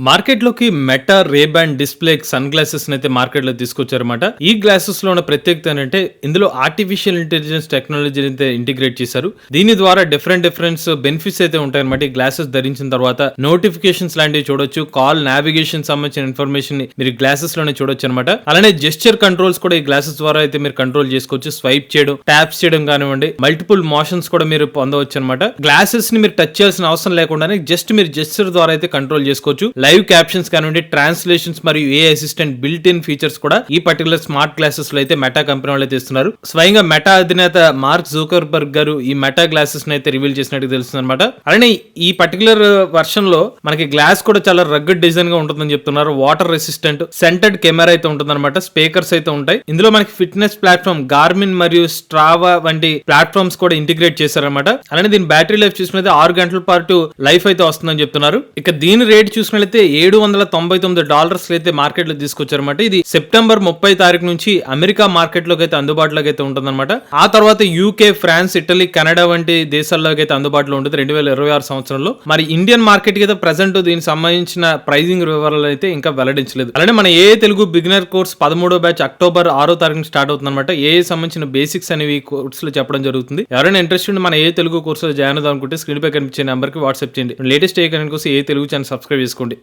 మార్కెట్‌లోకి meta, రే-బ్యాన్ display sun గ్లాసెస్‌ని అయితే మార్కెట్‌లోకి తీసుకొచ్చారన్నమాట. ఈ గ్లాసెస్‌లో ఉన్న ప్రత్యేకత ఏంటంటే ఇందులో ఆర్టిఫిషియల్ ఇంటెలిజెన్స్ టెక్నాలజీని అయితే ఇంటిగ్రేట్ చేశారు. దీని ద్వారా డిఫరెంట్ బెనిఫిట్స్ అయితే ఉంటాయన్నమాట. ఈ గ్లాసెస్ ధరించిన తర్వాత నోటిఫికేషన్స్ లాంటివి చూడొచ్చు. కాల్ నావిగేషన్ సంబంధించిన ఇన్ఫర్మేషన్‌ని మీరు గ్లాసెస్‌లోనే చూడొచ్చన్నమాట. అలానే జెస్చర్ కంట్రోల్స్ కూడా ఈ గ్లాసెస్ ద్వారా అయితే మీరు కంట్రోల్ చేసుకోవచ్చు. స్వైప్ చేయడం, ట్యాప్స్ చేయడం కానివ్వండి, మల్టిపుల్ మోషన్స్ కూడా మీరు పొందవచ్చన్నమాట. గ్లాసెస్‌ని మీరు టచ్ చేయాల్సిన అవసరం లేకుండానే జస్ట్ మీరు జెస్చర్ ద్వారా అయితే కంట్రోల్ చేసుకోవచ్చు. లైవ్ క్యాప్షన్స్ కానివ్వండి, ట్రాన్స్లేషన్స్ మరియు ఏ అసిస్టెంట్ బిల్ట్ ఇన్ ఫీచర్స్ కూడా ఈ పర్టికులర్ స్మార్ట్ గ్లాసెస్ లో అయితే మెటా కంపెనీ వాళ్ళు అయితే ఇస్తున్నారు. స్వయంగా మెటా అధినేత మార్క్ జూకర్బర్గ్ గారు ఈ మెటా గ్లాసెస్ ని అయితే రివీల్ చేసినట్టు తెలుస్తుంది అనమాట. అలానే ఈ పర్టికులర్ వర్షన్ లో మనకి గ్లాస్ కూడా చాలా రగ్గడ్ డిజైన్ గా ఉంటుందని చెప్తున్నారు. వాటర్ రెసిస్టెంట్ సెంటెడ్ కెమెరా అయితే ఉంటుందన్నమాట. స్పీకర్స్ అయితే ఉంటాయి. ఇందులో మనకి ఫిట్నెస్ ప్లాట్ఫామ్ గార్మిన్ మరియు స్ట్రావా వంటి ప్లాట్ఫామ్స్ కూడా ఇంటిగ్రేట్ చేశారన్నమాట. అలానే దీని బ్యాటరీ లైఫ్ చూసినట్లయితే 6 గంటల పాటు లైఫ్ అయితే వస్తుందని చెప్తున్నారు. ఇక దీని రేట్ చూసినట్లయితే $799 అయితే మార్కెట్ లో తీసుకొచ్చారన్నమాట. ఇది సెప్టెంబర్ 30 తారీఖు నుంచి అమెరికా మార్కెట్ లోకి అయితే అందుబాటులోకి అయితే ఉంటుందన్నమాట. ఆ తర్వాత యూకే, ఫ్రాన్స్, ఇటలీ, కెనడా వంటి దేశాల్లోకి అయితే అందుబాటులో ఉంటుంది 2026 సంవత్సరంలో. మరి ఇండియన్ మార్కెట్ కి అయితే ప్రెసెంట్ దీనికి సంబంధించిన ప్రైజింగ్ వివరాలు అయితే ఇంకా వెల్లడించలేదు. అలానే మన ఏ తెలుగు బిగినర్ కోర్స్ 13వ బ్యాచ్ అక్టోబర్ 6వ తారీఖు స్టార్ట్ అవుతుంది అనమాట. ఏ సంబంధించిన బేసిక్స్ అనేవి కోర్స్ లో చెప్పడం జరుగుతుంది. ఎవరైనా ఇంట్రెస్ట్ ఉంటే మన ఏ తెలుగు కోర్స్ లో జాయిన్ అవుదాం అనుకుంటే స్క్రీన్ పై కనిపించే నెంబర్ కి వాట్సాప్ చేయండి. లేటెస్ట్ ఏ కరెంట్ కోసం ఏ తెలుగు ఛానల్ సబ్స్క్రైబ్ చేసుకోండి.